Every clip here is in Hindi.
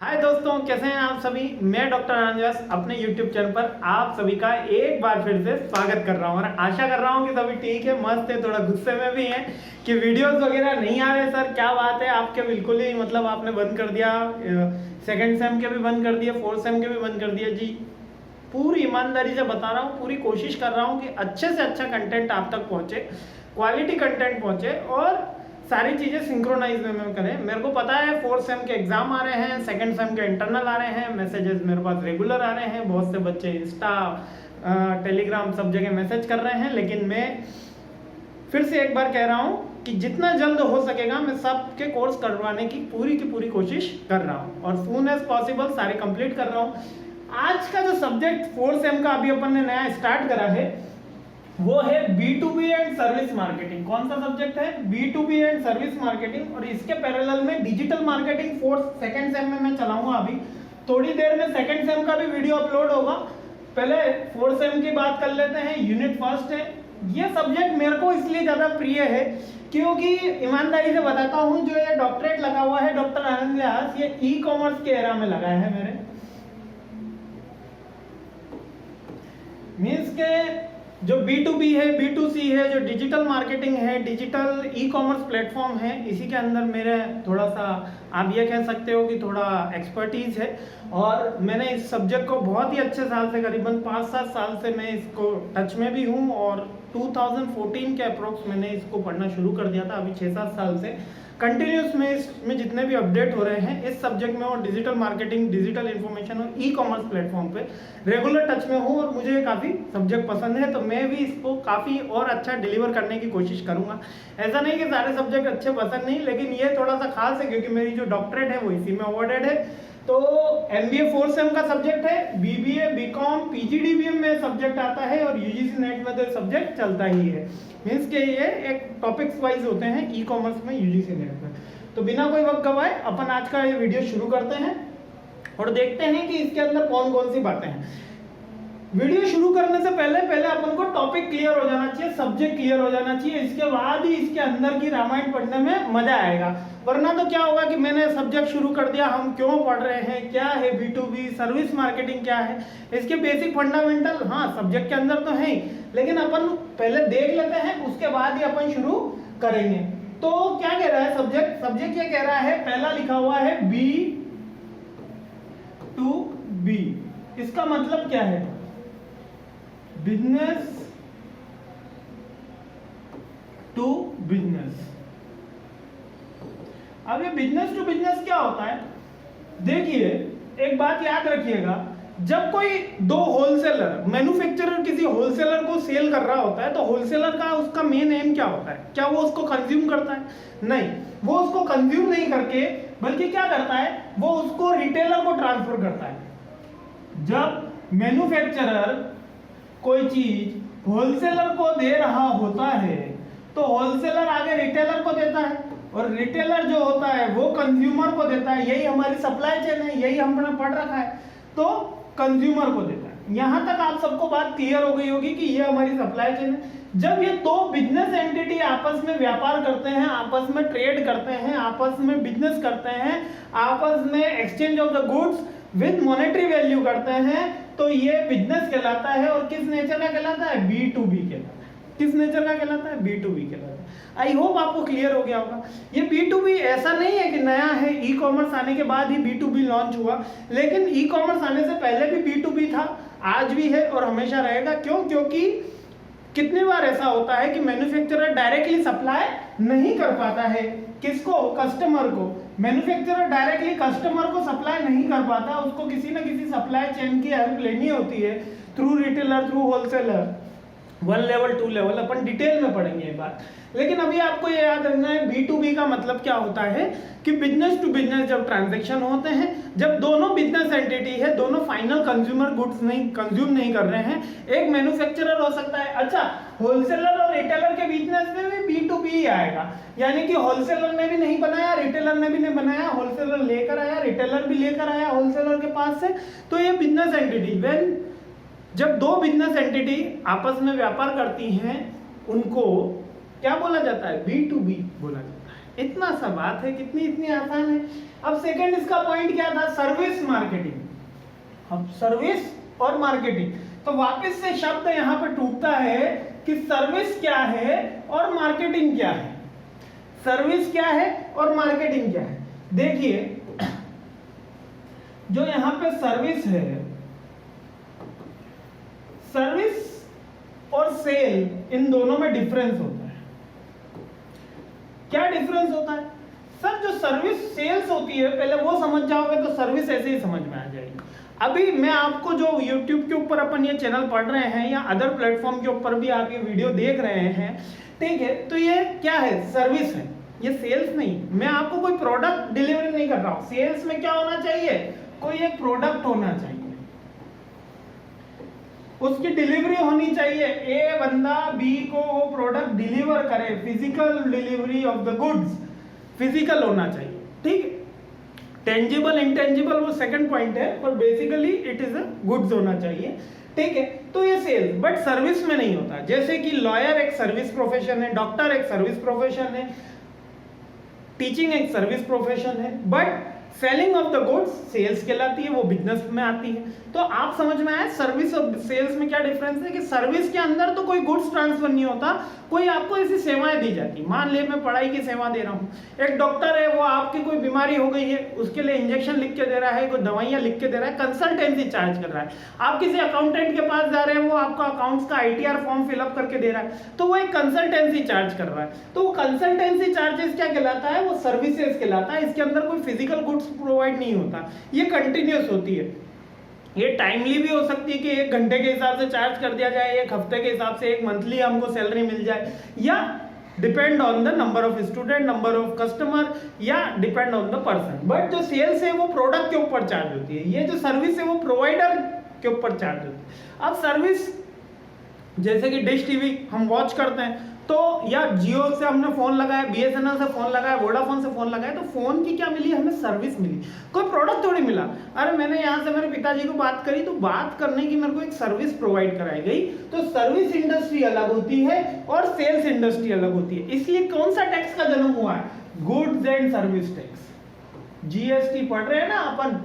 हाय दोस्तों, कैसे हैं आप सभी। मैं डॉक्टर आनंद व्यास अपने YouTube चैनल पर आप सभी का एक बार फिर से स्वागत कर रहा हूं और आशा कर रहा हूं कि सभी ठीक है, मस्त है, थोड़ा गुस्से में भी हैं कि वीडियोस वगैरह नहीं आ रहे। सर क्या बात है, आपके बिल्कुल ही मतलब आपने बंद कर दिया, सेकंड सेम के भी बंद कर दिए, फोर्थ सेम के भी बंद कर दिया। जी पूरी ईमानदारी से बता रहा हूँ, पूरी कोशिश कर रहा हूँ कि अच्छे से अच्छा कंटेंट आप तक पहुँचे, क्वालिटी कंटेंट पहुँचे और सारी चीज़ें सिंक्रोनाइज में करें। मेरे को पता है फोर्थ सेम के एग्जाम आ रहे हैं, सेकंड सेम के इंटरनल आ रहे हैं, मैसेजेस मेरे पास रेगुलर आ रहे हैं, बहुत से बच्चे इंस्टा टेलीग्राम सब जगह मैसेज कर रहे हैं। लेकिन मैं फिर से एक बार कह रहा हूँ कि जितना जल्द हो सकेगा मैं सबके कोर्स करवाने की पूरी कोशिश कर रहा हूँ और सून एज पॉसिबल सारे कंप्लीट कर रहा हूँ। आज का जो सब्जेक्ट फोर्थ सेम का अभी अपन ने नया स्टार्ट करा है वो है B2B एंड सर्विस मार्केटिंग। कौन सा सब्जेक्ट है? B2B and service marketing. और इसके पैरेलल में digital marketing fourth second same में मैं चलाऊंगा। अभी थोड़ी देर में सेकंड सेम का भी वीडियो अपलोड होगा। पहले फोर्थ सेम की बात कर लेते हैं। यूनिट फर्स्ट है। ये सब्जेक्ट मेरे को इसलिए ज्यादा प्रिय है क्योंकि ईमानदारी से बताता हूँ, जो ये डॉक्टरेट लगा हुआ है डॉक्टर आनंद व्यास, ये ई-कॉमर्स के एरा में लगा है मेरे। मीन्स के जो B2B है, B2C है, जो डिजिटल मार्केटिंग है, डिजिटल ई-कॉमर्स प्लेटफॉर्म है, इसी के अंदर मेरे थोड़ा सा आप ये कह सकते हो कि थोड़ा एक्सपर्टीज है। और मैंने इस सब्जेक्ट को बहुत ही अच्छे साल से, करीबन 5-7 साल से मैं इसको टच में भी हूँ और 2014 के अप्रोक्स मैंने इसको पढ़ना शुरू कर दिया था। अभी 6-7 साल से कंटिन्यूस में इसमें जितने भी अपडेट हो रहे हैं इस सब्जेक्ट में और डिजिटल मार्केटिंग, डिजिटल इन्फॉर्मेशन और ई-कॉमर्स प्लेटफॉर्म पे रेगुलर टच में हूँ और मुझे काफ़ी सब्जेक्ट पसंद है, तो मैं भी इसको काफ़ी और अच्छा डिलीवर करने की कोशिश करूँगा। ऐसा नहीं कि सारे सब्जेक्ट अच्छे पसंद नहीं, लेकिन ये थोड़ा सा खास है क्योंकि मेरी जो डॉक्टरेट है वो इसी में अवॉर्डेड है। तो MBA फोर्थ सेम का सब्जेक्ट है, BBA, BCom, PGDBM में सब्जेक्ट आता है और UGC नेट में तो सब्जेक्ट चलता ही है। मीन्स के ये एक टॉपिक्स वाइज होते हैं ई-कॉमर्स में, UGC नेट में। तो बिना कोई वक्त गवाए अपन आज का ये वीडियो शुरू करते हैं और देखते हैं कि इसके अंदर कौन कौन सी बातें हैं। वीडियो शुरू करने से पहले अपन को टॉपिक क्लियर हो जाना चाहिए, सब्जेक्ट क्लियर हो जाना चाहिए, इसके बाद ही इसके अंदर की रामायण पढ़ने में मजा आएगा। वरना तो क्या होगा कि मैंने सब्जेक्ट शुरू कर दिया, हम क्यों पढ़ रहे हैं, क्या है B2B, सर्विस मार्केटिंग क्या है, इसके बेसिक फंडामेंटल हाँ सब्जेक्ट के अंदर तो है ही, लेकिन अपन पहले देख लेते हैं, उसके बाद ही अपन शुरू करेंगे। तो क्या कह रहा है सब्जेक्ट ये कह रहा है, पहला लिखा हुआ है B2B। इसका मतलब क्या है? Business to business. अब ये बिजनेस टू बिजनेस क्या होता है? देखिए एक बात याद रखिएगा, जब कोई दो होलसेलर, मैन्युफैक्चरर किसी होलसेलर को सेल कर रहा होता है तो होलसेलर का उसका मेन एम क्या होता है? क्या वो उसको कंज्यूम करता है? नहीं, वो उसको कंज्यूम नहीं करके बल्कि क्या करता है, वो उसको रिटेलर को ट्रांसफर करता है। जब मैन्युफैक्चरर कोई चीज होलसेलर को दे रहा होता है तो होलसेलर आगे रिटेलर को देता है और रिटेलर जो होता है वो कंज्यूमर को देता है। यही हमारी सप्लाई चेन है, यही हमने पढ़ रखा है, तो कंज्यूमर को देता है। यहां तक आप सबको बात क्लियर हो गई होगी कि ये हमारी सप्लाई चेन है। जब ये दो बिजनेस एंटिटी आपस में व्यापार करते हैं, आपस में ट्रेड करते हैं, आपस में बिजनेस करते हैं, आपस में exchange of the goods with monetary value करते हैं, तो ये बिजनेस कहलाता है। और किस नेचर का कहलाता है? B2B कहलाता है। किस नेचर का कहलाता है? B2B कहलाता है। आई होप आपको क्लियर हो गया होगा। ये B2B ऐसा नहीं है कि नया है, ई-कॉमर्स आने के बाद ही B2B लॉन्च हुआ, लेकिन ई-कॉमर्स आने से पहले भी B2B था, आज भी है और हमेशा रहेगा। क्यों? क्योंकि कितनी बार ऐसा होता है कि मैन्युफैक्चरर डायरेक्टली सप्लाई नहीं कर पाता है। किसको? कस्टमर को। मैन्युफैक्चरर डायरेक्टली कस्टमर को सप्लाई नहीं कर पाता, उसको किसी ना किसी सप्लाई चेन की हेल्प लेनी होती है, through retailer, through wholesaler. 1 level 2 level अपन डिटेल में पढ़ेंगे ये बात। लेकिन अभी आपको ये याद रखना है B2B का मतलब क्या होता है कि बिजनेस टू बिजनेस जब ट्रांजैक्शन होते हैं, जब दोनों बिजनेस एंटिटी है, दोनों फाइनल कंज्यूमर गुड्स नहीं कंज्यूम नहीं कर रहे हैं, एक मैन्युफैक्चरर हो सकता है। अच्छा, होलसेलर और रिटेलर के बिजनेस में भी B2B ही आएगा, यानी कि होलसेलर ने भी नहीं बनाया, रिटेलर ने भी नहीं बनाया, होलसेलर लेकर आया, रिटेलर भी लेकर आया होलसेलर के पास से। तो ये बिजनेस एंटिटी, व्हेन जब दो बिजनेस एंटिटी आपस में व्यापार करती हैं, उनको क्या बोला जाता है? B2B बोला जाता है। इतना सा बात है, कितनी इतनी आसान है। अब सेकंड इसका पॉइंट क्या था, सर्विस मार्केटिंग। अब सर्विस और मार्केटिंग, तो वापस से शब्द यहाँ पे टूटता है कि सर्विस क्या है और मार्केटिंग क्या है। सर्विस क्या है और मार्केटिंग क्या है। देखिए जो यहाँ पे सर्विस है, सर्विस और सेल, इन दोनों में डिफरेंस होता है। क्या डिफरेंस होता है सर? जो सर्विस सेल्स होती है, पहले वो समझ जाओगे तो सर्विस ऐसे ही समझ में आ जाएगी। अभी मैं आपको जो YouTube के ऊपर अपन ये चैनल पढ़ रहे हैं या अदर प्लेटफॉर्म के ऊपर भी आप ये वीडियो देख रहे हैं, ठीक है, तो ये क्या है, सर्विस है, ये सेल्स नहीं। मैं आपको कोई प्रोडक्ट डिलीवरी नहीं कर रहा हूं। सेल्स में क्या होना चाहिए, कोई एक प्रोडक्ट होना चाहिए, उसकी डिलीवरी होनी चाहिए, ए बंदा बी को वो प्रोडक्ट डिलीवर करे, physical delivery of the goods, physical होना चाहिए, ठीक है। टेंजिबल इंटेंजिबल वो सेकंड पॉइंट है, पर basically it is a goods होना चाहिए, ठीक है। तो ये सेल्स, बट सर्विस में नहीं होता। जैसे कि लॉयर एक सर्विस प्रोफेशन है, डॉक्टर एक सर्विस प्रोफेशन है, टीचिंग एक सर्विस प्रोफेशन है, but selling of the goods sales कहलाती है, वो बिजनेस में आती है। तो आप समझ में आया सर्विस और सेल्स में क्या डिफरेंस है, कि सर्विस के अंदर तो कोई गुड्स ट्रांसफर नहीं होता, कोई आपको ऐसी सेवाएं दी जाती। मान ले मैं पढ़ाई की सेवा दे रहा हूँ, एक डॉक्टर है, वो आपकी कोई बीमारी हो गई है, उसके लिए इंजेक्शन लिख के दे रहा है, कोई दवाइयाँ लिख के दे रहा है, कंसल्टेंसी चार्ज कर रहा है। आप किसी अकाउंटेंट के पास जा रहे हैं, वो आपका अकाउंट्स का ITR फॉर्म फिलअप करके दे रहा है, तो वो एक कंसल्टेंसी चार्ज कर रहा है। तो वो कंसल्टेंसी चार्जेस क्या कहलाता है, वो सर्विसेज कहलाता है। इसके अंदर कोई फिजिकल गुड्स प्रोवाइड नहीं होता, ये कंटिन्यूअस होती है। ये टाइमली भी हो सकती है कि 1 घंटे के हिसाब से चार्ज कर दिया जाए, 1 हफ्ते के हिसाब से, 1 मंथली हमको सैलरी मिल जाए, या depend on the number of student, number of customer, या depend on the person. But जो सेल्स है वो प्रोडक्ट के ऊपर चार्ज होती है, ये जो सर्विस है वो प्रोवाइडर के ऊपर चार्ज होती है। अब सर्विस जैसे कि डिश टीवी हम वॉच करते हैं, तो या जियो से हमने फोन लगाया, BSNL से फोन लगाया, वोडाफोन से फोन लगाया, तो फोन की क्या मिली हमें, सर्विस मिली, कोई प्रोडक्ट थोड़ी मिला। अरे मैंने यहाँ से मेरे पिताजी को बात करी, तो बात करने की मेरे को एक सर्विस प्रोवाइड कराई गई। तो सर्विस इंडस्ट्री अलग होती है और सेल्स इंडस्ट्री अलग होती है। इसलिए कौन सा टैक्स का जन्म हुआ है, goods and service tax. GST पढ़ रहे हैं ना अपन,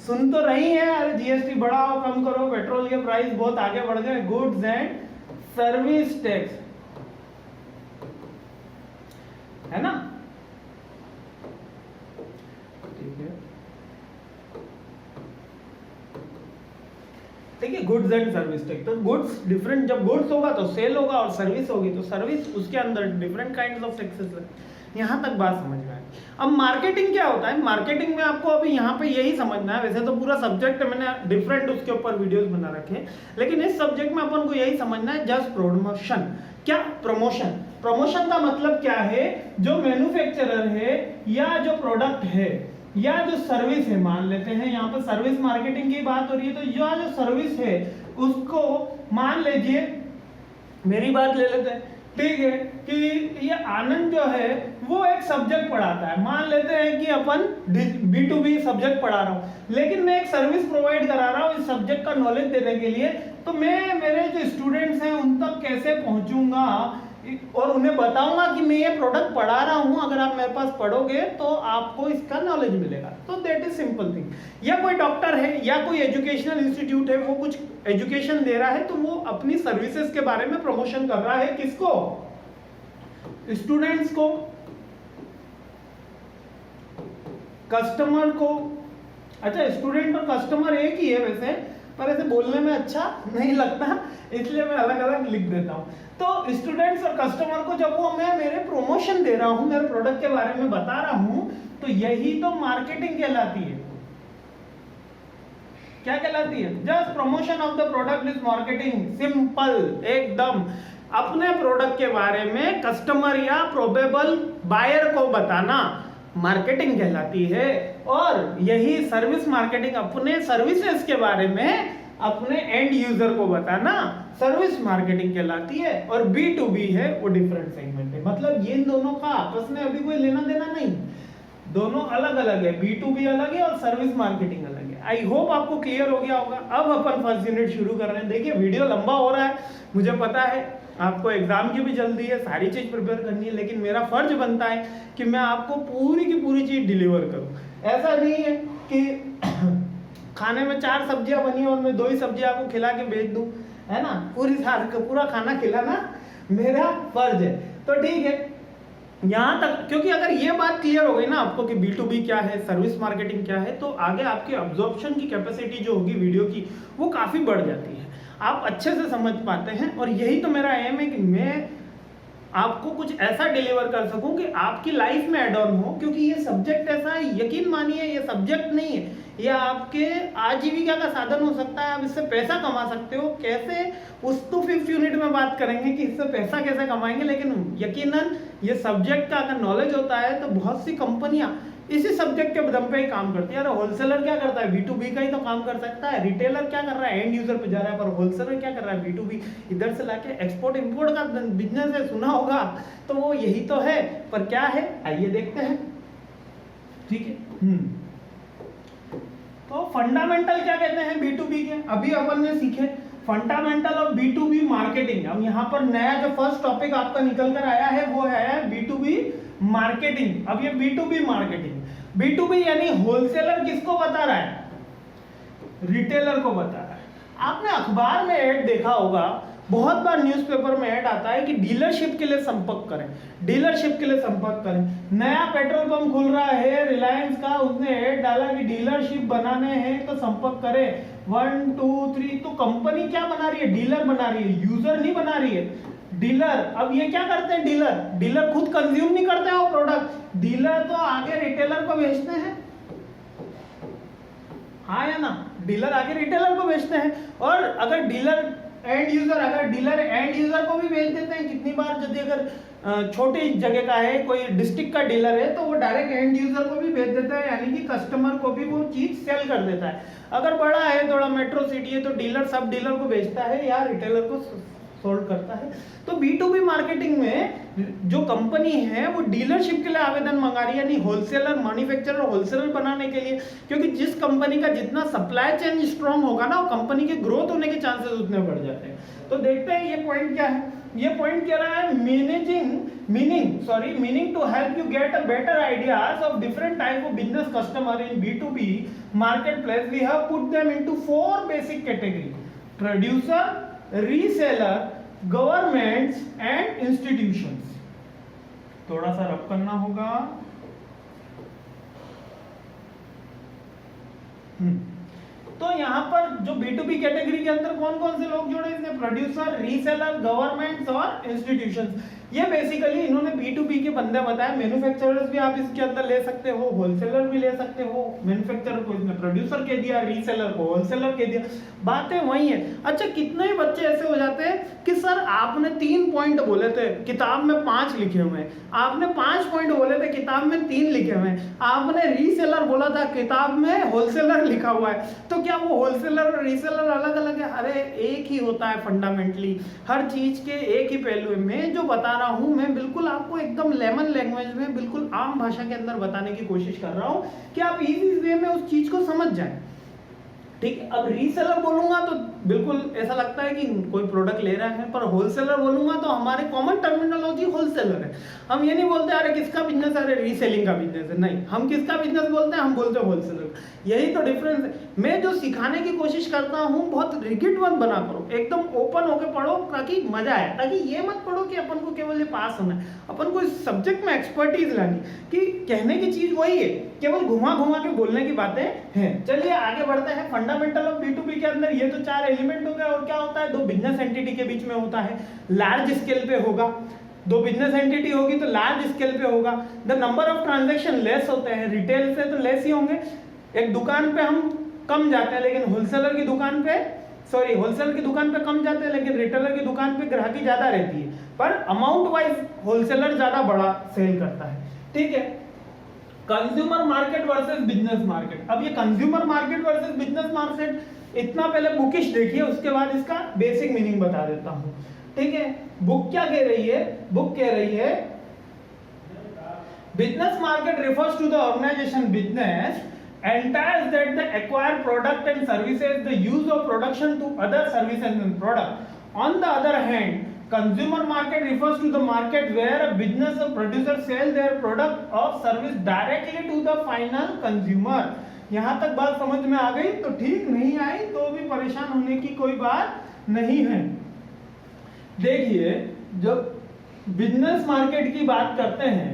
सुन तो रही है, अरे GST बढ़ाओ कम करो, पेट्रोल के प्राइस बहुत आगे बढ़ गए, गुड्स एंड सर्विस टैक्स, है ना, ठीक है। देखिए गुड्स एंड सर्विस टैक्स, तो गुड्स डिफरेंट, जब गुड्स होगा तो सेल होगा, और सर्विस होगी तो सर्विस, उसके अंदर डिफरेंट काइंड्स ऑफ टैक्सेस है। यहाँ तक बात समझ में आई। अब मार्केटिंग क्या होता है, मार्केटिंग में आपको अभी यहाँ पे यही समझना है। वैसे तो पूरा सब्जेक्ट मैंने डिफरेंट उसके ऊपर वीडियोस बना रखे हैं, लेकिन इस सब्जेक्ट में अपन को यही समझना है, जस्ट प्रमोशन। क्या प्रमोशन, प्रमोशन का मतलब क्या है, जो मैन्युफैक्चरर है या जो प्रोडक्ट है या जो सर्विस है, मान लेते हैं यहाँ पर सर्विस मार्केटिंग की बात हो रही है, तो यह जो सर्विस है उसको मान लीजिए, मेरी बात ले लेते हैं, ठीक है, कि ये आनंद जो है वो एक सब्जेक्ट पढ़ाता है। मान लेते हैं कि अपन B2B सब्जेक्ट पढ़ा रहा हूँ, लेकिन मैं एक सर्विस प्रोवाइड करा रहा हूँ इस सब्जेक्ट का नॉलेज देने के लिए, तो मैं मेरे जो स्टूडेंट्स हैं उन तक कैसे पहुंचूंगा और उन्हें बताऊंगा कि मैं ये प्रोडक्ट पढ़ा रहा हूं, अगर आप मेरे पास पढ़ोगे तो आपको इसका नॉलेज मिलेगा। तो दैट इज सिंपल थिंग। या कोई डॉक्टर है या कोई एजुकेशनल इंस्टीट्यूट है, वो कुछ एजुकेशन दे रहा है, तो वो अपनी सर्विसेज के बारे में प्रमोशन कर रहा है, किसको, स्टूडेंट्स को, कस्टमर को। अच्छा, स्टूडेंट और कस्टमर एक ही है वैसे, पर ऐसे बोलने में अच्छा नहीं लगता, इसलिए मैं अलग अलग लिख देता हूँ। तो स्टूडेंट्स और कस्टमर को जब वो मैं मेरे प्रमोशन दे रहा हूँ, मेरे प्रोडक्ट के बारे में बता रहा हूँ, तो यही तो मार्केटिंग कहलाती है। क्या कहलाती है, just promotion of the product is marketing, simple एकदम। अपने प्रोडक्ट के बारे में कस्टमर या प्रोबेबल बायर को बताना मार्केटिंग कहलाती है। और यही सर्विस मार्केटिंग, अपने सर्विसेज के बारे में अपने एंड यूजर को बताना सर्विस मार्केटिंग कहलाती है। और B2B है वो डिफरेंट सेगमेंट है, मतलब ये दोनों का आपस में अभी कोई लेना देना नहीं, दोनों अलग अलग है। B2B अलग है और सर्विस मार्केटिंग अलग है। आई होप आपको क्लियर हो गया होगा। अब अपन फर्स्ट यूनिट शुरू कर रहे हैं। देखिए वीडियो लंबा हो रहा है, मुझे पता है, आपको एग्जाम की भी जल्दी है, सारी चीज़ प्रिपेयर करनी है, लेकिन मेरा फर्ज बनता है कि मैं आपको पूरी की पूरी चीज़ डिलीवर करूँ। ऐसा नहीं है कि खाने में 4 सब्जियां बनी और मैं 2 ही सब्जी आपको खिला के भेज दूँ, है ना। पूरा खाना खिलाना मेरा फर्ज है। तो ठीक है, यहाँ तक, क्योंकि अगर ये बात क्लियर हो गई ना आपको कि B2B क्या है, सर्विस मार्केटिंग क्या है, तो आगे आपकी अब्जॉर्प्शन की कैपेसिटी जो होगी वीडियो की वो काफ़ी बढ़ जाती है, आप अच्छे से समझ पाते हैं। और यही तो मेरा एम है कि मैं आपको कुछ ऐसा डिलीवर कर सकूं कि आपकी लाइफ में एड ऑन हो, क्योंकि ये सब्जेक्ट ऐसा है, यकीन मानिए ये सब्जेक्ट नहीं है, ये आपके आजीविका का साधन हो सकता है। आप इससे पैसा कमा सकते हो, कैसे उस तो 5th यूनिट में बात करेंगे कि इससे पैसा कैसे कमाएंगे, लेकिन यकीनन ये सब्जेक्ट का अगर नॉलेज होता है तो बहुत सी कंपनियां इसी सब्जेक्ट के दम पे ही काम करती है। अरे होलसेलर क्या करता है, B2B का ही तो काम कर सकता है। रिटेलर क्या कर रहा है, एंड यूजर पे जा रहा है, पर होलसेलर क्या कर रहा है, B2B इधर से लाके एक्सपोर्ट इंपोर्ट का बिजनेस है, सुना होगा, तो वो यही तो है। पर क्या है, आइए देखते हैं। ठीक है, तो फंडामेंटल क्या कहते हैं B2B के, अभी अपन ने सीखे फंडामेंटल ऑफ B2B मार्केटिंग। अब यहाँ पर नया जो फर्स्ट टॉपिक आपका निकल कर आया है वो है B2B मार्केटिंग। अब ये B2B मार्केटिंग, B2B यानी होलसेलर किसको बता रहा है, रिटेलर को बता रहा है। आपने अखबार में ऐड देखा होगा, बहुत बार न्यूज़पेपर में ऐड आता है कि डीलरशिप के लिए संपर्क करें, डीलरशिप के लिए संपर्क करें। नया पेट्रोल पंप खुल रहा है रिलायंस का, उसने ऐड डाला कि डीलरशिप बनाने हैं तो संपर्क करें, 1 2 3। तो कंपनी क्या बना रही है, डीलर बना रही है, यूजर नहीं बना रही है, डीलर। अब ये क्या करते हैं, डीलर खुद कंज्यूम नहीं करते हैं वो प्रोडक्ट, डीलर तो आगे रिटेलर को बेचते हैं, हाँ या ना, डीलर आगे रिटेलर को बेचते हैं। और अगर डीलर एंड यूजर को भी बेच देते हैं। कितनी बार यदि अगर छोटी जगह का है, कोई डिस्ट्रिक्ट का डीलर है, तो वो डायरेक्ट एंड यूजर को भी बेच देता है, यानी कि कस्टमर को भी वो चीज सेल कर देता है। अगर बड़ा है, थोड़ा मेट्रो सिटी है, तो डीलर सब डीलर को बेचता है या रिटेलर को सोल्ड करता है। तो B2B मार्केटिंग में जो कंपनी है वो डीलरशिप के लिए आवेदन मंगा रही है, यानी होलसेलर, मैन्युफैक्चरर, होलसेलर बनाने के लिए। क्योंकि जिस कंपनी का जितना सप्लाई चेन स्ट्रॉन्ग होगा ना, वो कंपनी के ग्रोथ होने के चांसेस उतने बढ़ जाते हैं। तो देखते हैं ये पॉइंट क्या है। ये पॉइंट कह रहा है meaning to help you get a better ideas of different type of business customer in B2B marketplace. We have put them into 4 basic categories: producer, reseller, governments and institutions. थोड़ा सा रब करना होगा। तो यहाँ पर जो B2B कैटेगरी के अंदर कौन कौन से लोग जुड़े, इसने प्रोड्यूसर, रीसेलर, गवर्नमेंट्स और इंस्टीट्यूशंस। ये बेसिकली इन्होंने B2B के बंदे बताए। मैन्युफैक्चरर्स भी आप इसके अंदर ले सकते हो, होलसेलर भी ले सकते हो। मैन्युफैक्चरर को इसने प्रोड्यूसर कह दिया, रीसेलर को होलसेलर कह दिया, बातें वही है। अच्छा, कितने ही बच्चे ऐसे हो जाते हैं कि सर आपने 3 पॉइंट बोले थे, किताब में 5 लिखे हुए हैं, आपने 5 पॉइंट बोले थे, किताब में 3 लिखे हुए हैं, आपने रीसेलर बोला था, किताब में होलसेलर लिखा हुआ है। तो क्या वो होलसेलर और रीसेलर अलग अलग है? अरे एक ही होता है फंडामेंटली, हर चीज के एक ही पहलू है। मैं जो बता रहा हूं, मैं बिल्कुल आपको एकदम लेमन लैंग्वेज में, बिल्कुल आम भाषा के अंदर बताने की कोशिश कर रहा हूं कि आप इजी वे में उस चीज को समझ जाएं। ठीक है, अब रीसेलर बोलूंगा तो बिल्कुल ऐसा लगता है कि कोई प्रोडक्ट ले रहा है, पर होलसेलर बोलूंगा तो हमारे कॉमन टर्मिनोलॉजी होलसेलर है। हम ये नहीं बोलते अरे किसका बिजनेस है, अरे रीसेलिंग का बिजनेस है, नहीं, हम किसका बिजनेस बोलते हैं, हम बोलते हैं होलसेलर। यही तो डिफरेंस है। मैं जो सिखाने की कोशिश करता हूँ बहुत रिगिड वन बना करो, एकदम ओपन होके पढ़ो ताकि मजा आए, ताकि ये मत पढ़ो कि अपन को केवल ये पास होना है, अपन को इस सब्जेक्ट में एक्सपर्टीज लानी, कि कहने की चीज वही है, केवल घुमा घुमा के बोलने की बातें हैं। चलिए आगे बढ़ते हैं। फंडामेंटल ऑफ B2B के अंदर ये तो 4 एलिमेंट हो गए। और क्या होता है, 2 बिजनेस एंटिटी के बीच में होता है, लार्ज स्केल पे होगा। 2 बिजनेस एंटिटी होगी तो लार्ज स्केल पे होगा। The number of transaction less होते हैं, रिटेल से तो लेस ही होंगे। एक दुकान पे हम कम जाते हैं, लेकिन होलसेलर की दुकान पे कम जाते हैं, लेकिन रिटेलर की दुकान पे ग्राहकी ज्यादा रहती है, पर अमाउंट वाइज होलसेलर ज्यादा बड़ा सेल करता है। ठीक है, consumer market versus business market. अब ये consumer market versus business market इतना पहले बुकिश देखिए, उसके बाद इसका बेसिक मीनिंग बता देता हूं। ठीक है, बुक क्या कह रही है, बुक कह रही है business market refers to the organization business entires that the acquire product and services, the use of production to other services and product. On the other hand, Consumer market refers to the market where a business or producer sell their product or service directly to the final consumer. यहाँ तक बात समझ में आ गई तो ठीक, नहीं आई तो भी परेशान होने की कोई बात नहीं है। देखिए, जब बिजनेस मार्केट की बात करते हैं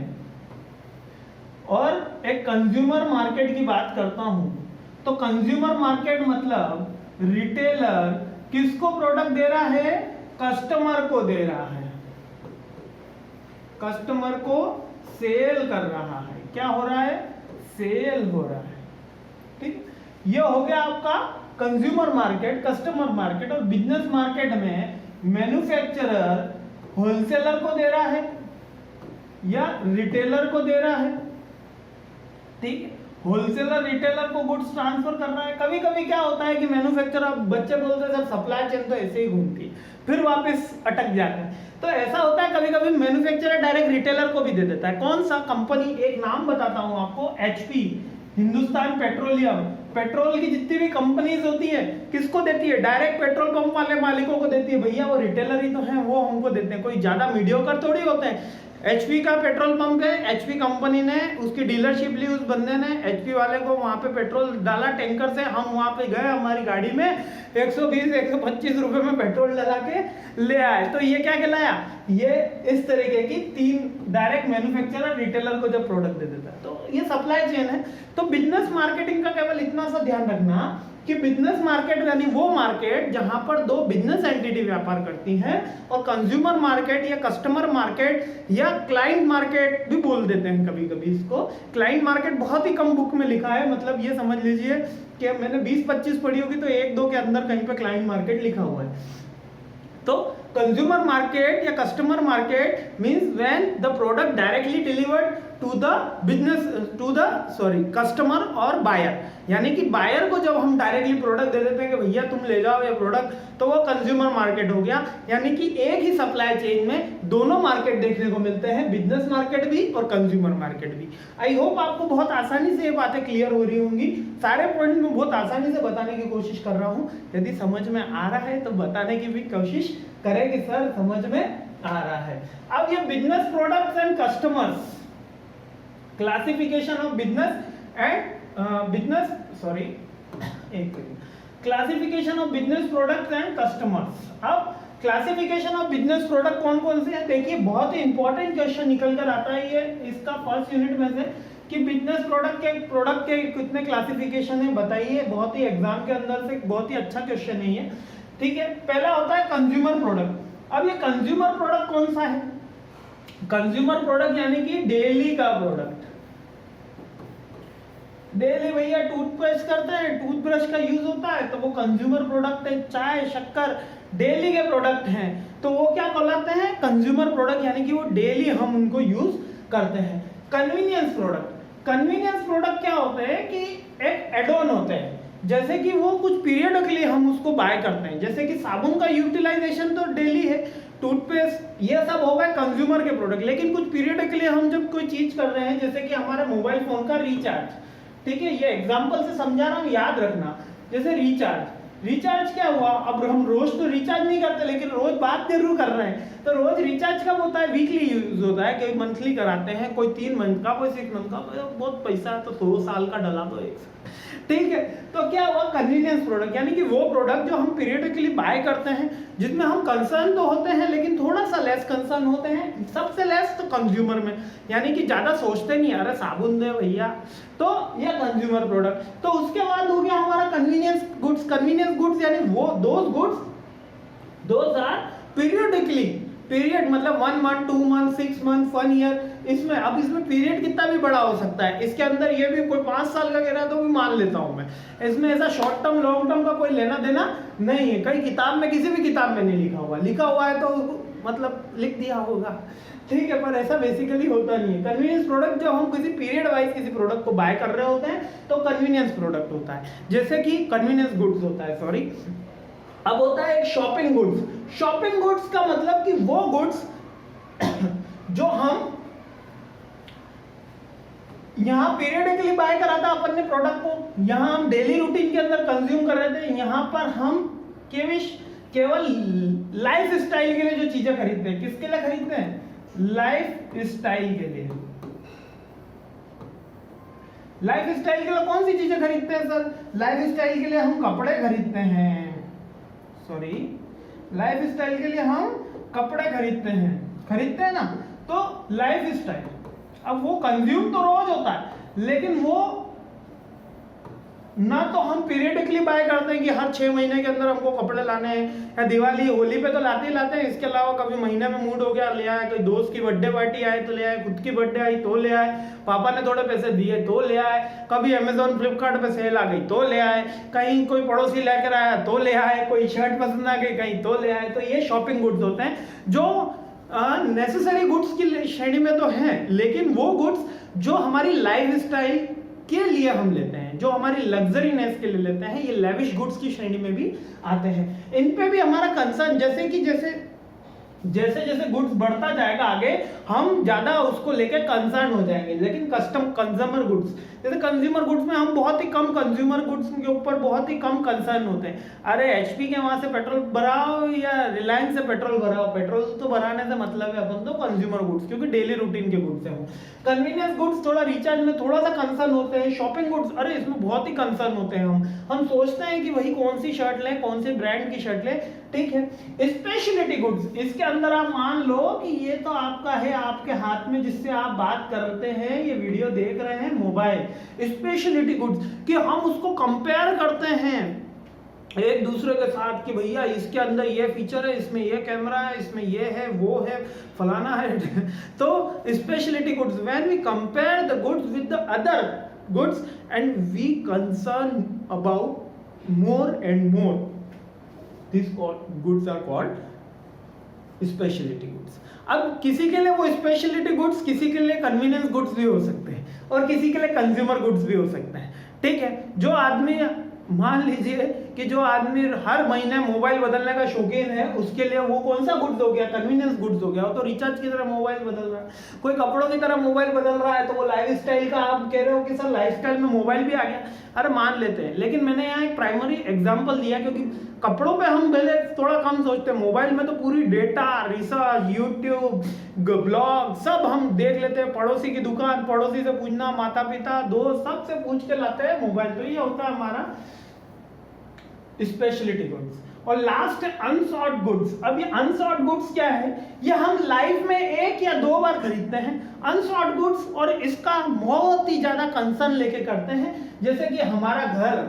और एक कंज्यूमर मार्केट की बात करता हूं, तो कंज्यूमर मार्केट मतलब रिटेलर किसको प्रोडक्ट दे रहा है? कस्टमर को दे रहा है, कस्टमर को सेल कर रहा है। क्या हो रहा है? सेल हो रहा है। ठीक, ये हो गया आपका कंज्यूमर मार्केट, कस्टमर मार्केट। और बिजनेस मार्केट में मैन्युफैक्चरर होलसेलर को दे रहा है या रिटेलर को दे रहा है। ठीक, होलसेलर रिटेलर को गुड्स ट्रांसफर कर रहा है। कभी कभी क्या होता है कि मैन्युफैक्चरर, बच्चे बोलते हैं सर सप्लाई चेन तो ऐसे ही घूमती, फिर वापस अटक जाता है। तो ऐसा होता है कभी कभी मैन्युफैक्चरर डायरेक्ट रिटेलर को भी दे देता है। कौन सा कंपनी, एक नाम बताता हूं आपको, एचपी, हिंदुस्तान पेट्रोलियम, पेट्रोल की जितनी भी कंपनीज होती है किसको देती है? डायरेक्ट पेट्रोल पंप वाले मालिकों को देती है। भैया वो रिटेलर ही तो है, वो हमको देते हैं, कोई ज्यादा मीडियोकर थोड़ी होते हैं। एचपी का पेट्रोल पंप है, एचपी कंपनी ने उसकी डीलरशिप ली, उस बंदे ने एचपी वाले को वहां पे पेट्रोल डाला टैंकर से, हम वहां पे गए, हमारी गाड़ी में 120-125 रुपए में पेट्रोल डला के ले आए। तो ये क्या कहलाया? ये इस तरीके की तीन डायरेक्ट मैन्युफैक्चरर रिटेलर को जब प्रोडक्ट दे देता है, तो ये सप्लाई चेन है। तो बिजनेस मार्केटिंग का केवल इतना सा ध्यान रखना कि बिजनेस मार्केट यानी वो मार्केट जहां पर दो बिजनेस एंटिटी व्यापार करती हैं, और कंज्यूमर मार्केट या कस्टमर मार्केट या क्लाइंट मार्केट भी बोल देते हैं कभी कभी इसको। क्लाइंट मार्केट बहुत ही कम बुक में लिखा है, मतलब ये समझ लीजिए कि मैंने 20-25 पढ़ी होगी तो 1-2 के अंदर कहीं पे क्लाइंट मार्केट लिखा हुआ है। तो कंज्यूमर मार्केट या customer market means when the product directly delivered to the business, to the customer और बायर, यानी कि बायर को जब हम डायरेक्टली प्रोडक्ट दे देते हैं कि भैया तुम ले जाओ ये प्रोडक्ट, तो वो कंज्यूमर मार्केट हो गया। यानी कि एक ही सप्लाई चेन में दोनों मार्केट देखने को मिलते हैं, बिजनेस मार्केट भी और कंज्यूमर मार्केट भी। आई होप आपको बहुत आसानी से ये बातें क्लियर हो रही होंगी। सारे पॉइंट में बहुत आसानी से बताने की कोशिश कर रहा हूँ। यदि समझ में आ रहा है तो बताने की भी कोशिश करें कि सर समझ में आ रहा है। अब ये business products and customers, classification of business and classification of business products and customers. अब क्लासिफिकेशन ऑफ बिजनेस प्रोडक्ट कौन कौन से हैं? देखिए, बहुत ही इंपॉर्टेंट क्वेश्चन निकल कर आता है ये इसका फर्स्ट यूनिट में से कि बिजनेस प्रोडक्ट के कितने क्लासिफिकेशन है बताइए। बहुत ही एग्जाम के अंदर से बहुत ही अच्छा क्वेश्चन है ये। ठीक है, पहला होता है कंज्यूमर प्रोडक्ट। अब ये कंज्यूमर प्रोडक्ट कौन सा है? कंज्यूमर प्रोडक्ट यानी कि डेली का प्रोडक्ट। डेली भैया टूथपेस्ट करते हैं, टूथब्रश का यूज होता है, तो वो कंज्यूमर प्रोडक्ट है। चाय, शक्कर डेली के प्रोडक्ट हैं, तो वो क्या कहलाते हैं? कंज्यूमर प्रोडक्ट, यानी कि वो डेली हम उनको यूज करते हैं। कन्वीनियंस प्रोडक्ट, कन्वीनियंस प्रोडक्ट क्या होते हैं कि एक एड ऑन होते हैं, जैसे कि वो कुछ पीरियड के लिए हम उसको बाय करते हैं। जैसे कि साबुन का यूटिलाइजेशन तो डेली है, टूथपेस्ट, ये सब हो गए कंज्यूमर के प्रोडक्ट। लेकिन कुछ पीरियड के लिए हम जब कोई चीज कर रहे हैं, जैसे कि हमारे मोबाइल फोन का रिचार्ज, ठीक है, ये एग्जांपल से समझा रहा हूं, याद रखना। जैसे रिचार्ज क्या हुआ? अब हम रोज तो रिचार्ज नहीं करते, लेकिन रोज बात जरूर कर रहे हैं। तो रोज रिचार्ज कब होता है? वीकली यूज होता है, कोई मंथली कराते हैं, कोई 3 मंथ का, कोई 6 मंथ का। बहुत पैसा है तो 2 साल का डला दो एक साथ, ठीक है। तो क्या हुआ? कन्वीनियंस प्रोडक्ट, यानी कि वो प्रोडक्ट जो हम पीरियडिकली बाय करते हैं, जिसमें हम कंसर्न तो होते हैं लेकिन थोड़ा सा लेस कंसर्न होते हैं। सबसे लेस तो कंज्यूमर में, यानी कि ज्यादा सोचते नहीं, अरे साबुन दे भैया, तो यह कंज्यूमर प्रोडक्ट। तो उसके बाद हो गया हमारा कन्वीनियंस गुड्स। कन्वीनियंस गुड्स यानी वो दोज आर पीरियडिकली, पीरियड मतलब 1 मंथ, 2 मंथ, 6 मंथ, 1 ईयर। इसमें अब इसमें पीरियड कितना भी बड़ा हो सकता है। इसके अंदर ये भी कोई 5 साल का कह रहा है तो भी मान लेता हूं मैं। इसमें ऐसा शॉर्ट टर्म लॉन्ग टर्म का कोई लेना देना नहीं है। कई किताब में, किसी भी किताब में नहीं लिखा हुआ है तो मतलब लिख दिया होगा, ठीक है, पर ऐसा बेसिकली होता नहीं है। कन्वीनियंस प्रोडक्ट जब हम किसी पीरियड वाइज किसी प्रोडक्ट को बाय कर रहे होते हैं तो कन्वीनियंस प्रोडक्ट होता है, जैसे कि कन्वीनियंस गुड्स होता है, सॉरी। अब होता है एक शॉपिंग गुड्स। शॉपिंग गुड्स का मतलब कि वो गुड्स जो हम यहां पीरियडिकली बाय करा था अपन ने प्रोडक्ट को, यहां हम डेली रूटीन के अंदर कंज्यूम कर रहे थे, यहां पर हम केविश केवल लाइफ स्टाइल के लिए जो चीजें खरीदते हैं, किसके लिए खरीदते हैं? लाइफ स्टाइल के लिए। लाइफ स्टाइल के लिए कौन सी चीजें खरीदते हैं सर? लाइफ स्टाइल के लिए हम कपड़े खरीदते हैं, सॉरी, लाइफ स्टाइल के लिए हम कपड़े खरीदते हैं ना। तो लाइफ स्टाइल, अब वो कंज्यूम तो रोज होता है, लेकिन वो ना तो हम पीरियडिकली बाय करते हैं कि हर 6 महीने के अंदर हमको कपड़े लाने हैं, या दिवाली होली पे तो लाते ही लाते हैं, इसके अलावा कभी महीने में मूड हो गया ले आए, कोई दोस्त की बर्थडे पार्टी आए तो ले आए, खुद की बर्थडे आई तो ले आए, पापा ने थोड़े पैसे दिए तो ले आए, कभी अमेजोन फ्लिपकार्ट पे सेल आ गई तो ले आए, कहीं कोई पड़ोसी लेकर आया तो ले आए, कोई शर्ट पसंद आ गई कहीं तो ले आए। तो ये शॉपिंग गुड्स होते हैं जो नेसेसरी गुड्स की श्रेणी में तो हैं, लेकिन वो गुड्स जो हमारी लाइफ स्टाइल के लिए हम लेते हैं, जो हमारी लग्जरीनेस के लिए लेते हैं, ये लेविश गुड्स की श्रेणी में भी आते हैं। इन पे भी हमारा कंसर्न, जैसे जैसे गुड्स बढ़ता जाएगा आगे, हम ज्यादा उसको लेके कंसर्न हो जाएंगे। लेकिन कस्टम कंज्यूमर गुड्स, जैसे कंज्यूमर गुड्स में हम बहुत ही कम कंज्यूमर गुड्स के ऊपर बहुत ही कम कंसर्न होते हैं। अरे एचपी के वहां से पेट्रोल भराओ या रिलायंस से पेट्रोल भराओ, पेट्रोल तो भराने से मतलब है अपन तो कंज्यूमर गुड्स, क्योंकि डेली रूटीन के गुड्स है वो। कन्वीनियंस गुड्स थोड़ा रिचार्ज में थोड़ा सा कंसर्न होते हैं। शॉपिंग गुड्स, अरे इसमें बहुत ही कंसर्न होते हैं। हम सोचते हैं कि वही कौन सी शर्ट लें, कौन सी ब्रांड की शर्ट लें, ठीक है। स्पेशलिटी गुड्स, इसके अंदर आप मान लो कि ये तो आपका है, आपके हाथ में जिससे आप बात करते हैं, ये वीडियो देख रहे हैं, मोबाइल। स्पेशलिटी गुड्स कि हम उसको कंपेयर करते हैं एक दूसरे के साथ कि भैया इसके अंदर ये फीचर है, इसमें ये कैमरा है, इसमें ये है, वो है, फलाना है। तो speciality goods, when we compare the goods with the other goods and we concern about more and more, this goods are called speciality goods. अब किसी के लिए वो स्पेशलिटी गुड्स, किसी के लिए कन्वीनियंस गुड्स भी हो सकते हैं, और किसी के लिए कंज्यूमर गुड्स भी हो सकते हैं, ठीक है। जो आदमी, मान लीजिए कि जो आदमी हर महीने मोबाइल बदलने का शौकीन है, उसके लिए वो कौन सा गुड्स हो गया? कन्वीनियंस गुड्स हो गया। वो तो रिचार्ज की तरह मोबाइल बदल रहा है। कोई कपड़ों की तरह मोबाइल बदल रहा है, तो वो लाइफस्टाइल का, आप कह रहे हो कि सर लाइफस्टाइल में मोबाइल भी आ गया, अरे मान लेते हैं, लेकिन मैंने यहाँ एक प्राइमरी एग्जाम्पल दिया, क्योंकि कपड़ों पे हम पहले थोड़ा कम सोचते हैं, मोबाइल में तो पूरी डेटा, रिसर्च, यूट्यूब, ब्लॉग सब हम देख लेते हैं। पड़ोसी की दुकान, पड़ोसी से पूछना, माता पिता, दोस्त, सबसे पूछ के लाते हैं मोबाइल। तो ये होता है हमारा स्पेशलिटी गुड्स। और लास्ट है अनसॉर्ट गुड्स। अब ये अनसॉर्ट गुड्स क्या है? ये हम लाइफ में 1 या 2 बार खरीदते हैं अनसॉर्ट गुड्स, और इसका बहुत ही ज्यादा कंसर्न लेके करते हैं। जैसे कि हमारा घर,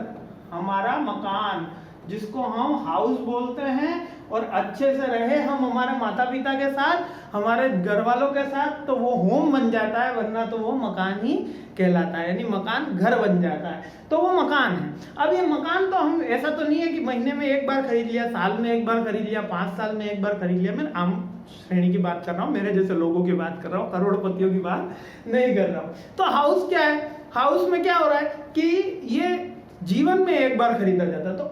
हमारा मकान, जिसको हम हाउस बोलते हैं, और अच्छे से रहे हम हमारे माता पिता के साथ, हमारे घर वालों के साथ, तो वो होम बन जाता है, वरना तो वो मकान ही कहलाता है, यानी मकान घर बन जाता है, तो वो मकान है। अब ये मकान तो हम, ऐसा तो नहीं है कि महीने में 1 बार खरीद लिया, साल में 1 बार खरीद लिया, 5 साल में 1 बार खरीद लिया। मैं आम श्रेणी की बात कर रहा हूँ, मेरे जैसे लोगों की बात कर रहा हूँ, करोड़पतियों की बात नहीं कर रहा हूँ। तो हाउस क्या है? हाउस में क्या हो रहा है कि ये जीवन में 1 बार खरीदा जाता है, तो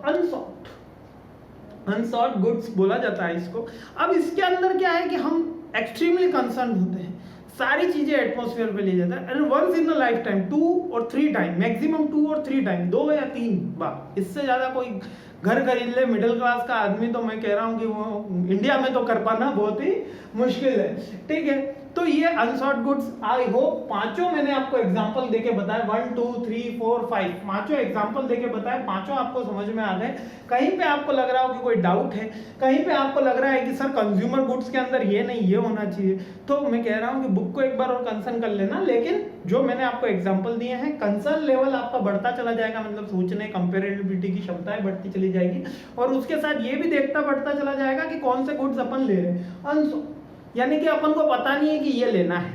अनसॉर्ट गुड्स बोला जाता है इसको। अब इसके अंदर क्या है कि हम एक्सट्रीमली कंसर्न होते हैं, सारी चीजें एटमॉस्फेयर पे ले जाता है, and once in the life time, 2 और 3 टाइम, मैक्सिमम 2 और 3 टाइम, 2 या 3 बार, इससे ज्यादा कोई घर खरीद ले मिडिल क्लास का आदमी, तो मैं कह रहा हूं कि वो इंडिया में तो कर पाना बहुत ही मुश्किल है, ठीक है। तो ये अनसॉर्ट गुड्स, आई होप पांचों मैंने आपको एग्जांपल देके बताया, 1 2 3 4 5 पांचों एग्जांपल देके बताए, पांचों आपको समझ में आ गए। कहीं पे आपको लग रहा हो कि कोई डाउट है, कहीं पे आपको लग रहा है कि सर कंज्यूमर गुड्स के अंदर ये नहीं, ये होना चाहिए, तो मैं कह रहा हूं कि बुक को एक बार और कंसर्न कर लेना। लेकिन जो मैंने आपको एग्जांपल दिए हैं, कंसर्न लेवल आपका बढ़ता चला जाएगा, मतलब सोचने, कंपेरेबिलिटी की क्षमताएं बढ़ती चली जाएगी, और उसके साथ ये भी देखता बढ़ता चला जाएगा कि कौन से गुड्स अपन ले रहे हैं। यानी कि अपन को पता नहीं है कि ये लेना है,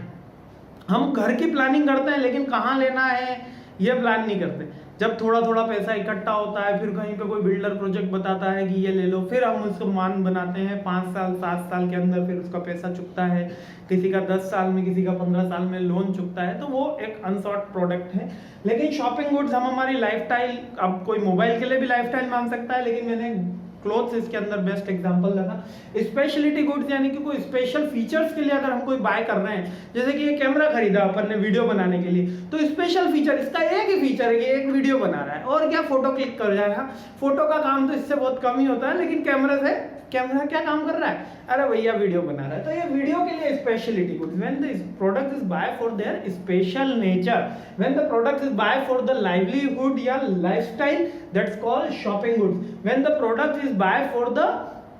हम घर की प्लानिंग करते हैं, लेकिन कहाँ लेना है ये प्लान नहीं करते। जब थोड़ा थोड़ा पैसा इकट्ठा होता है, फिर कहीं पे कोई बिल्डर प्रोजेक्ट बताता है कि ये ले लो, फिर हम उसको मान बनाते हैं, 5 साल 7 साल के अंदर फिर उसका पैसा चुकता है, किसी का 10 साल में, किसी का 15 साल में लोन चुकता है, तो वो एक अनसॉर्ट प्रोडक्ट है। लेकिन शॉपिंग गुड्स हम हमारी लाइफस्टाइल, अब कोई मोबाइल के लिए भी लाइफस्टाइल मान सकता है, लेकिन मैंने क्लोथ्स इसके अंदर बेस्ट एग्जांपल लगा। स्पेशलिटी गुड्स यानी कि कोई स्पेशल फीचर्स के लिए अगर हम कोई बाय कर रहे हैं, जैसे कि ये कैमरा खरीदा अपन ने वीडियो बनाने के लिए, तो स्पेशल फीचर, इसका एक ही फीचर है कि एक वीडियो बना रहा है, और क्या फोटो क्लिक कर जाएगा। फोटो का काम तो इससे बहुत कम ही होता है, लेकिन कैमरा क्या काम कर रहा है, अरे भैया वीडियो बना रहा है। तो ये वीडियो के लिए speciality goods, when the product is buy for their special nature, when the product is buy for the livelihood या lifestyle, that's called shopping goods. When the product is buy for the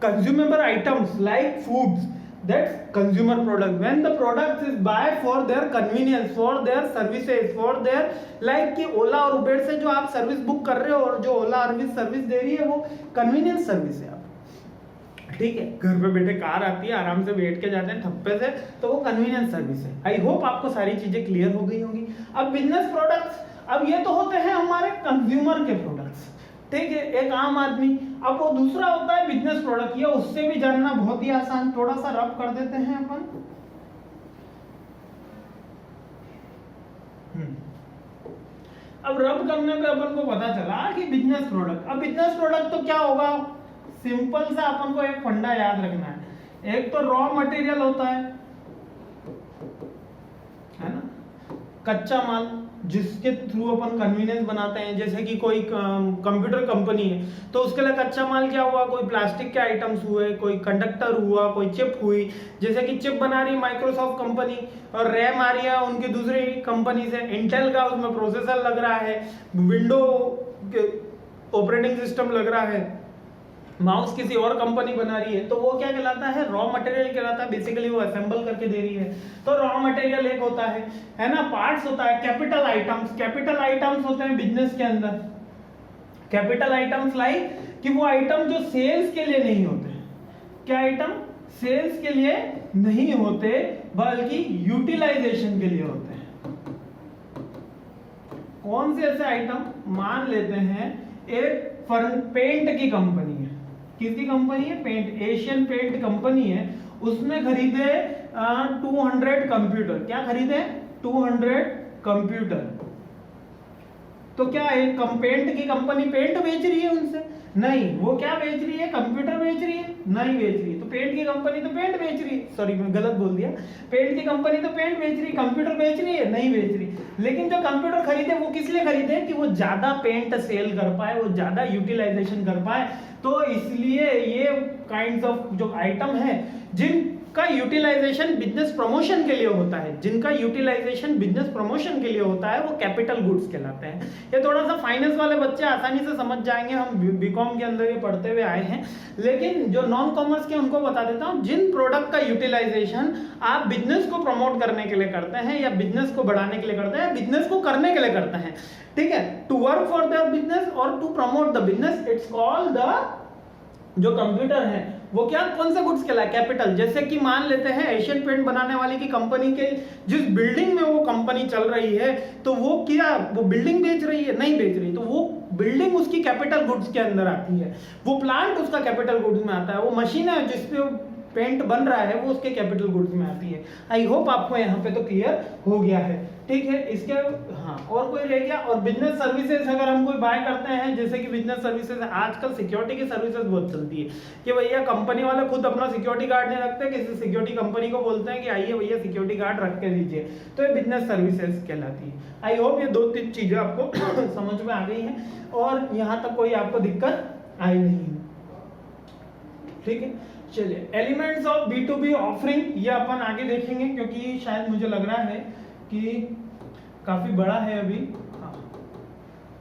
consumable items like foods, that's consumer product. When the product is buy for their convenience, for their services, for their like कि ओला और उबेर से जो आप सर्विस बुक कर रहे हो और जो ओला सर्विस दे रही है वो कन्वीनियंस सर्विस है आप, ठीक है। घर पे बैठे कार आती है, आराम से बैठ के जाते हैं ठप्पे से, तो वो कन्वीनियंस सर्विस है। आई होप आपको सारी चीजें क्लियर हो गई होंगी। अब बिजनेस प्रोडक्ट्स, अब ये तो होते हैं हमारे कंज्यूमर के प्रोडक्ट्स, ठीक है, एक आम आदमी। अब वो दूसरा होता है बिजनेस प्रोडक्ट, ये उससे भी जानना बहुत ही आसान, थोड़ा सा रब कर देते हैं अपन। अब रब करने पे अपन को पता चला कि बिजनेस प्रोडक्ट, अब बिजनेस प्रोडक्ट तो क्या होगा, सिंपल सा अपन को एक फंडा याद रखना है। एक तो रॉ मटेरियल होता है ना, कच्चा माल जिसके थ्रू अपन कन्वीनियंस बनाते हैं। जैसे कि कोई कंप्यूटर कंपनी है तो उसके लिए कच्चा माल क्या हुआ, कोई प्लास्टिक के आइटम्स हुए, कोई कंडक्टर हुआ, कोई चिप हुई। जैसे कि चिप बना रही माइक्रोसॉफ्ट कंपनी और रैम आ रही है उनकी दूसरी कंपनी से, इंटेल का उसमें प्रोसेसर लग रहा है, विंडो ऑपरेटिंग सिस्टम लग रहा है, माउस किसी और कंपनी बना रही है, तो वो क्या कहलाता है, रॉ मटेरियल कहलाता है। बेसिकली वो असेंबल करके दे रही है, तो रॉ मटेरियल एक होता है ना। पार्ट्स होता है, कैपिटल आइटम्स होते हैं बिजनेस के अंदर। कैपिटल आइटम्स लाइक कि वो आइटम जो सेल्स के लिए नहीं होते, क्या आइटम सेल्स के लिए नहीं होते बल्कि यूटिलाइजेशन के लिए होते हैं। कौन से ऐसे आइटम, मान लेते हैं एक पेंट की कंपनी है, किसकी कंपनी है, पेंट, एशियन पेंट कंपनी है, उसने खरीदे 200 कंप्यूटर। क्या खरीदे, 200 कंप्यूटर। तो क्या एक पेंट की कंपनी पेंट बेच रही है उनसे, नहीं, वो क्या बेच रही है, कंप्यूटर बेच रही है, नहीं बेच रही। तो पेंट की कंपनी तो पेंट बेच रही है, सॉरी मैं गलत बोल दिया, पेंट की कंपनी तो पेंट बेच रही है, कंप्यूटर बेच रही है, नहीं बेच रही। लेकिन जो कंप्यूटर खरीदे वो किस लिए खरीदे, कि वो ज्यादा पेंट सेल कर पाए, वो ज्यादा यूटिलाइजेशन कर पाए। तो इसलिए ये काइंड्स ऑफ जो आइटम है जिनका यूटिलाइजेशन बिजनेस प्रमोशन के लिए होता है, वो कैपिटल गुड्स कहलाते हैं। ये थोड़ा सा फाइनेंस वाले बच्चे आसानी से समझ जाएंगे, हम बीकॉम के अंदर ये पढ़ते हुए आए हैं। लेकिन जो नॉन कॉमर्स के उनको बता देता हूं, जिन प्रोडक्ट का यूटिलाइजेशन आप बिजनेस को प्रमोट करने के लिए करते हैं, या बिजनेस को बढ़ाने के लिए करते हैं, या बिजनेस को करने के लिए करते हैं, ठीक है, to work for the business और to promote the business, it's called the, जो कंप्यूटर है वो क्या, कौन सा गुड्स कहलाए, कैपिटल। जैसे कि मान लेते हैं एशियन पेंट बनाने वाली की कंपनी के जिस बिल्डिंग में वो कंपनी चल रही है, तो वो क्या, वो बिल्डिंग बेच रही है, नहीं बेच रही, तो वो बिल्डिंग उसकी कैपिटल गुड्स के अंदर आती है, वो प्लांट उसका कैपिटल गुड्स में आता है, वो मशीन है जिसपे पेंट बन रहा है वो उसके कैपिटल गुड्स में आती है। आई होप आपको यहाँ पे तो क्लियर हो गया है, ठीक है। इसके हाँ और कोई रह गया। और बिजनेस सर्विसेज अगर हम कोई बाय करते हैं, जैसे कि बिजनेस सर्विसेज आजकल सिक्योरिटी की सर्विसेज बहुत चलती है कि भैया कंपनी वाले खुद अपना सिक्योरिटी गार्ड नहीं रखते, किसी सिक्योरिटी कंपनी को बोलते हैं कि आइए भैया सिक्योरिटी गार्ड रख के दीजिए, तो ये बिजनेस सर्विसेज कहलाती है। आई होप ये 2-3 चीजें आपको समझ में आ गई हैं और यहाँ तक कोई आपको दिक्कत आई नहीं, ठीक है। चलिए, एलिमेंट्स ऑफ B2B ऑफरिंग, ये अपन आगे देखेंगे क्योंकि शायद मुझे लग रहा है कि काफी बड़ा है अभी, हाँ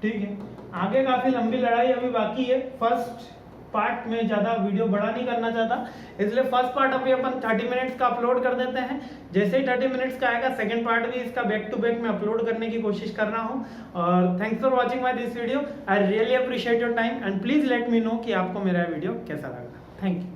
ठीक है, आगे काफी लंबी लड़ाई अभी बाकी है। फर्स्ट पार्ट में ज्यादा वीडियो बड़ा नहीं करना चाहता, इसलिए फर्स्ट पार्ट अभी अपन 30 मिनट्स का अपलोड कर देते हैं। जैसे ही 30 मिनट्स का आएगा सेकंड पार्ट भी इसका बैक टू बैक में अपलोड करने की कोशिश कर रहा हूँ। और thanks for watching my this video, I really appreciate your time and please let me know कि आपको मेरा वीडियो कैसा लगा। Thank you.